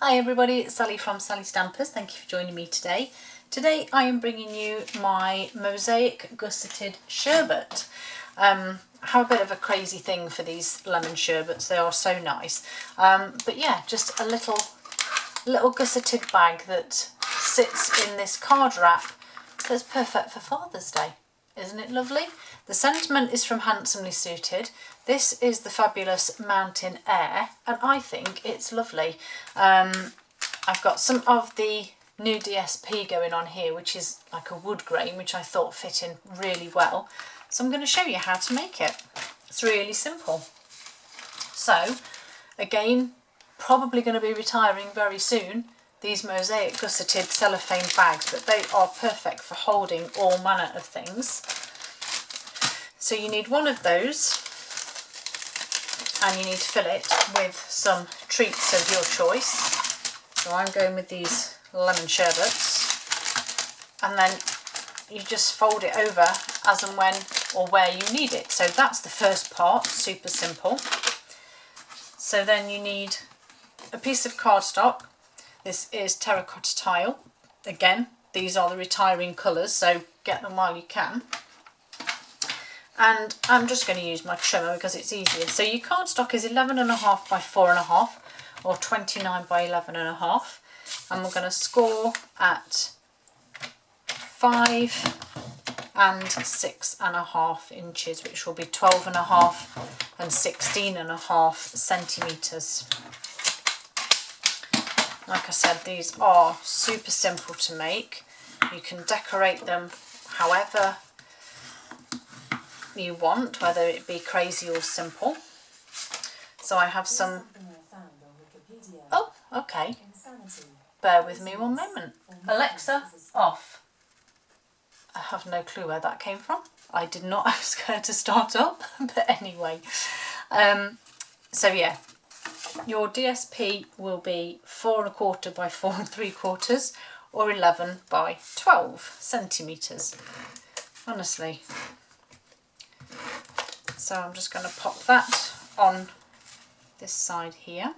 Hi everybody, it's Sally from Sally Stampers. Thank you for joining me today. Today I am bringing you my Mosaic Gusseted Sherbet. I have a bit of a crazy thing for these lemon sherbets, they are so nice. But yeah, just a little gusseted bag that sits in this card wrap that's perfect for Father's Day. Isn't it lovely? The sentiment is from Handsomely Suited. This is the fabulous Mountain Air and I think it's lovely. I've got some of the new DSP going on here, which is like a wood grain, which I thought fit in really well. So I'm going to show you how to make it. It's really simple. So again, probably going to be retiring very soon these Mosaic Gusseted cellophane bags, but they are perfect for holding all manner of things. So you need one of those and you need to fill it with some treats of your choice. So I'm going with these lemon sherbets, and then you just fold it over as and when or where you need it. So that's the first part, super simple. So then you need a piece of cardstock. This is terracotta tile. Again, these are the retiring colours, so get them while you can. And I'm just going to use my trimmer because it's easier. So your cardstock is 11.5 by 4.5 or 29 by 11.5. And we're going to score at 5 and 6.5 inches, which will be 12.5 and 16.5 centimetres. Like I said, these are super simple to make. You can decorate them however you want, whether it be crazy or simple. So I have some... Oh, okay. Bear with me one moment. Alexa, off. I have no clue where that came from. I did not ask her to start up, but anyway. So yeah, your DSP will be 4.25 by 4.75 or 11 by 12 centimetres. Honestly. So I'm just going to pop that on this side here.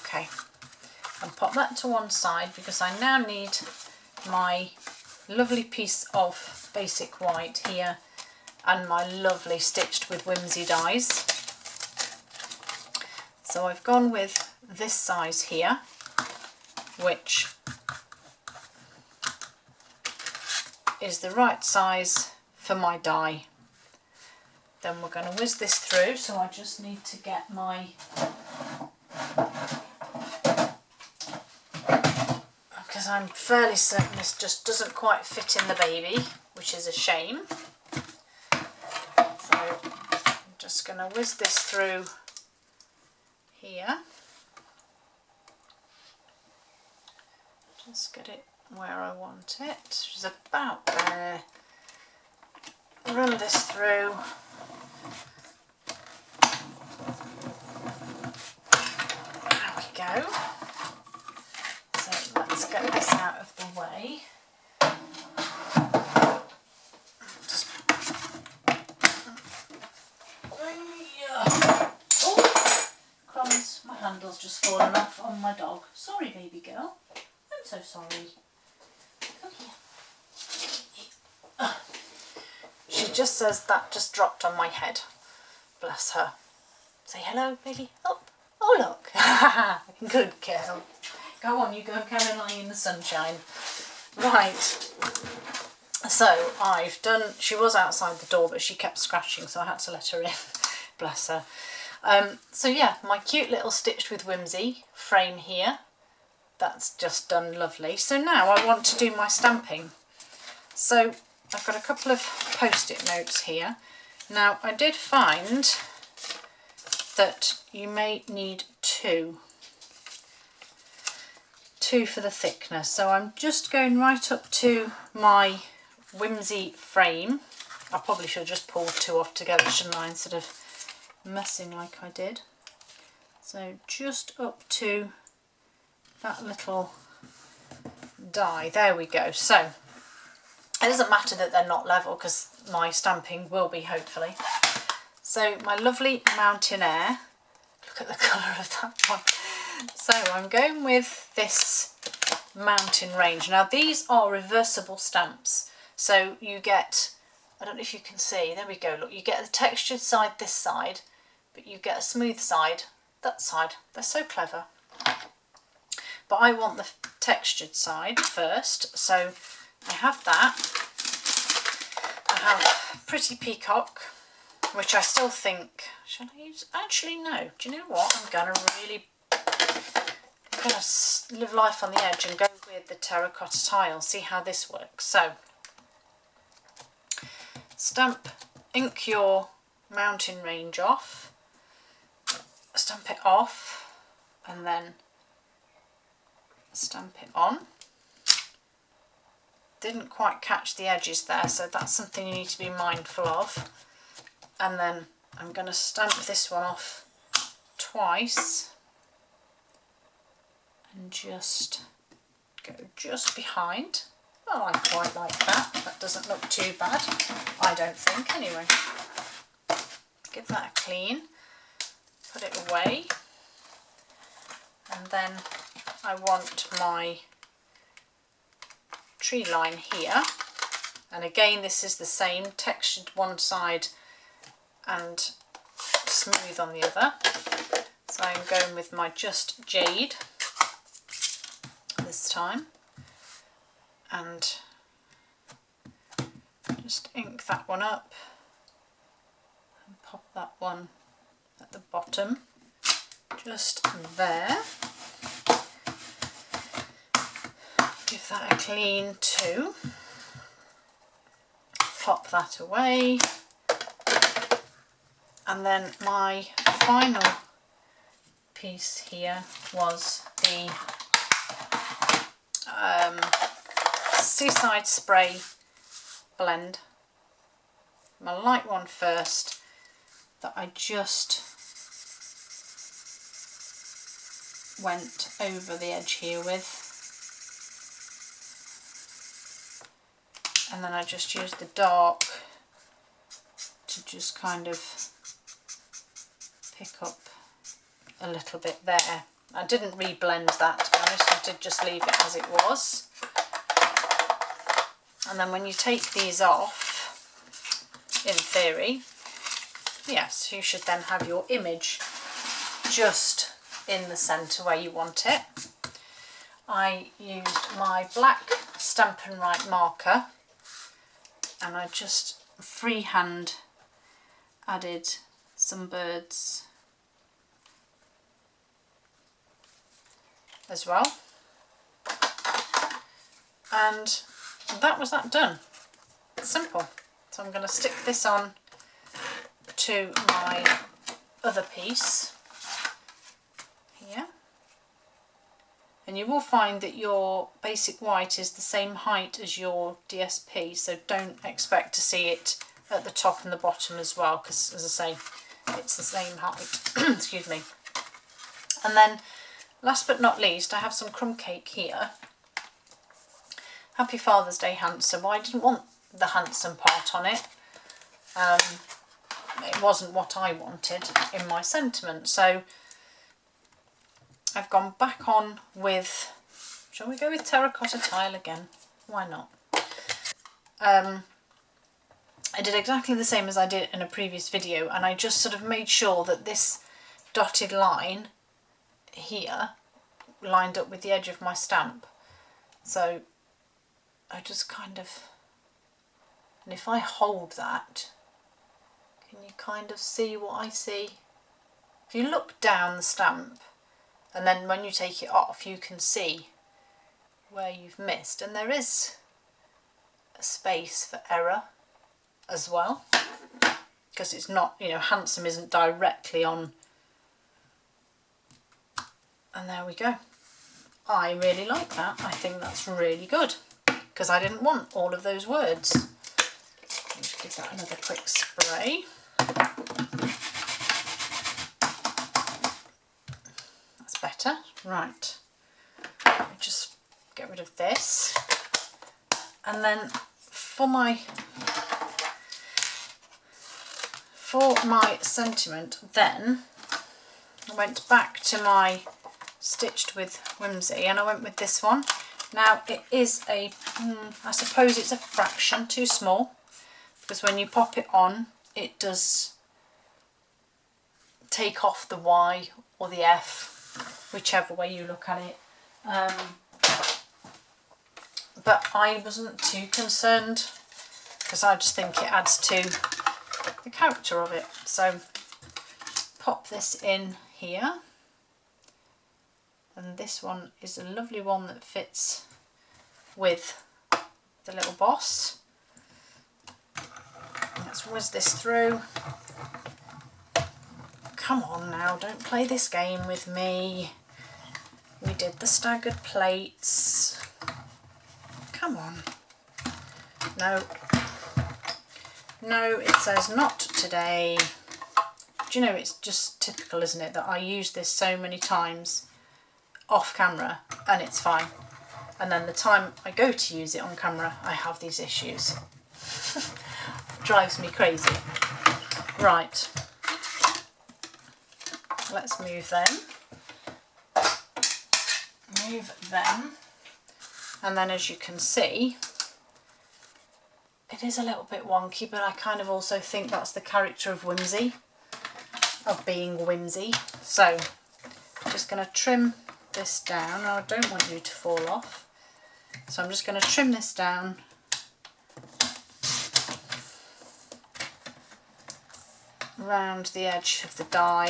Okay, and pop that to one side because I now need my lovely piece of basic white here and my lovely stitched with whimsy dies. So I've gone with this size here, which is the right size for my die. Then we're going to whiz this through, so I just need to get my, because I'm fairly certain this just doesn't quite fit in the baby, which is a shame. So I'm just going to whiz this through here. Just get it where I want it, which is about there. Run this through. There we go. So let's get this out of the way. Oh, crumbs, my handle's just fallen off on my dog. Sorry, baby girl. I'm so sorry. Come here. She just says that just dropped on my head. Bless her. Say hello, Billy. Up. Oh, look. Good girl. Go on, you go and carry on lying in the sunshine. Right. So I've done, she was outside the door, but she kept scratching, so I had to let her in. Bless her. So yeah, my cute little stitched with whimsy frame here. That's just done lovely. So now I want to do my stamping. So I've got a couple of post-it notes here. Now I did find that you may need two for the thickness. So I'm just going right up to my whimsy frame. I probably should have just pulled two off together, shouldn't I, instead of messing like I did. So just up to that little die. There we go. So it doesn't matter that they're not level because my stamping will be, hopefully. So my lovely Mountain Air, look at the colour of that one. So I'm going with this Mountain Range. Now these are reversible stamps, so you get, I don't know if you can see, there we go, look, you get the textured side this side, but you get a smooth side that side. They're so clever. But I want the textured side first, so I have that. I have Pretty Peacock, which I still think, shall I use? Actually no, do you know what, I'm going to live life on the edge and go with the terracotta tile, see how this works. So ink your Mountain Range off, stamp it off, and then stamp it on. Didn't quite catch the edges there, so that's something you need to be mindful of. And then I'm going to stamp this one off twice and just go just behind. Well, I quite like that. That doesn't look too bad, I don't think, anyway. Give that a clean, put it away, and then I want my tree line here, and again this is the same, textured one side and smooth on the other. So I'm going with my Just Jade this time, and just ink that one up and pop that one at the bottom just there. Give that a clean too. Pop that away. And then my final piece here was the Seaside Spray blend. My light one first that I just went over the edge here with. And then I just used the dark to just kind of pick up a little bit there. I didn't re-blend that, to be honest, I did just leave it as it was. And then when you take these off, in theory, yes, you should then have your image just in the centre where you want it. I used my black Stampin' Write marker, and I just freehand added some birds as well, and that was that done. It's simple. So I'm going to stick this on to my other piece here, and you will find that your basic white is the same height as your DSP, so don't expect to see it at the top and the bottom as well, because as I say, it's the same height. Excuse me. And then last but not least, I have some crumb cake here. Happy Father's Day, Handsome. Well, I didn't want the handsome part on it. It wasn't what I wanted in my sentiment, so I've gone back on with, shall we go with terracotta tile again? Why not? I did exactly the same as I did in a previous video, and I just sort of made sure that this dotted line here lined up with the edge of my stamp. So I just kind of, and if I hold that, can you kind of see what I see? If you look down the stamp, and then when you take it off, you can see where you've missed, and there is a space for error as well, because it's not, you know, handsome isn't directly on. And there we go. I really like that. I think that's really good, because I didn't want all of those words. Let's give that another quick spray. That's better. Right. Let me just get rid of this. And then for for my sentiment, then I went back to my Stitched with Whimsy and I went with this one. Now it is I suppose it's a fraction too small, because when you pop it on it does take off the Y or the F, whichever way you look at it. But I wasn't too concerned because I just think it adds to the character of it. So pop this in here, and this one is a lovely one that fits with the little boss. Let's whiz this through. Come on now, don't play this game with me. We did the staggered plates. Come on. No. No, it says not today. Do you know, it's just typical, isn't it, that I use this so many times off camera and it's fine. And then the time I go to use it on camera, I have these issues. Drives me crazy. Right. Let's move them. Move them. And then as you can see, it is a little bit wonky, but I kind of also think that's the character of whimsy, of being whimsy. So I'm just going to trim this down. Now I don't want you to fall off. So I'm just going to trim this down. Around the edge of the die.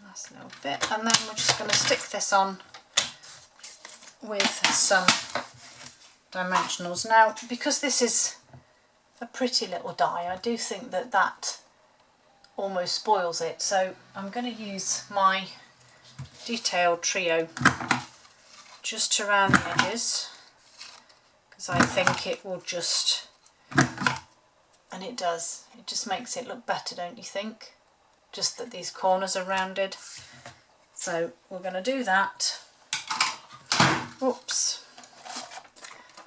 Last little bit, and then we're just going to stick this on with some dimensionals. Now, because this is a pretty little die, I do think that that almost spoils it, so I'm going to use my detailed trio just around the edges, because I think it will just, and it does, it just makes it look better, don't you think? Just that these corners are rounded. So we're going to do that. Oops.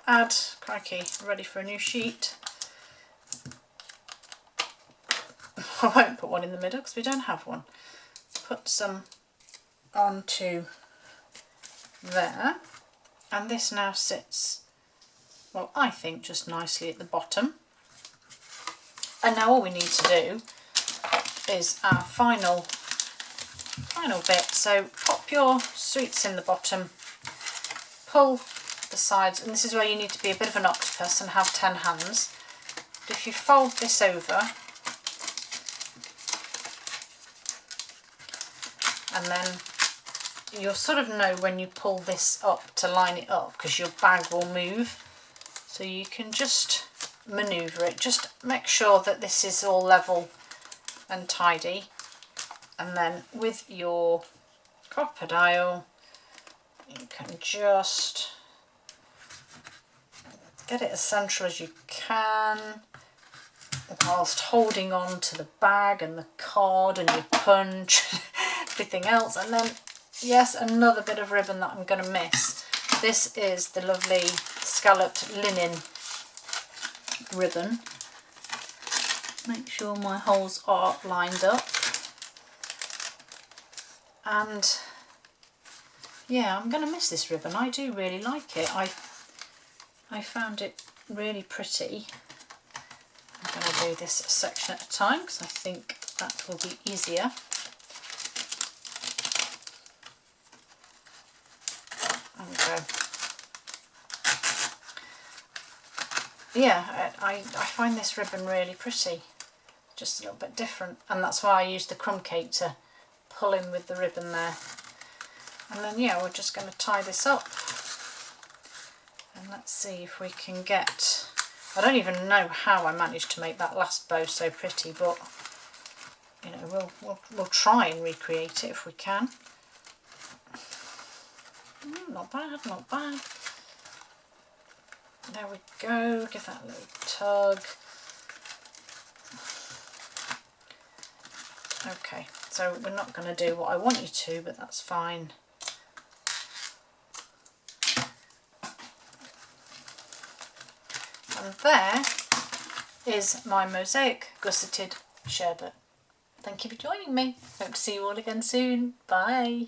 Add, crikey, ready for a new sheet. I won't put one in the middle because we don't have one. Put some onto there. And this now sits, well, I think just nicely at the bottom. And now all we need to do is our final bit. So pop your sweets in the bottom, pull the sides, and this is where you need to be a bit of an octopus and have 10 hands. But if you fold this over, and then you'll sort of know when you pull this up to line it up, because your bag will move. So you can just manoeuvre it, just make sure that this is all level and tidy, and then with your crocodile you can just get it as central as you can whilst holding on to the bag and the card and your punch and everything else. And then, yes, another bit of ribbon that I'm going to miss. This is the lovely scalloped linen ribbon. Make sure my holes are lined up, and yeah, I'm going to miss this ribbon. I do really like it. I found it really pretty. I'm going to do this section at a time because I think that will be easier. There we go. Yeah, I find this ribbon really pretty, just a little bit different, and that's why I used the crumb cake to pull in with the ribbon there. And then, yeah, we're just going to tie this up, and let's see if we can get, I don't even know how I managed to make that last bow so pretty, but you know, we'll try and recreate it if we can. Not bad, not bad. There we go, give that a little tug. Okay, so we're not going to do what I want you to, but that's fine. And there is my Mosaic Gusseted Sherbet. Thank you for joining me. Hope to see you all again soon. Bye.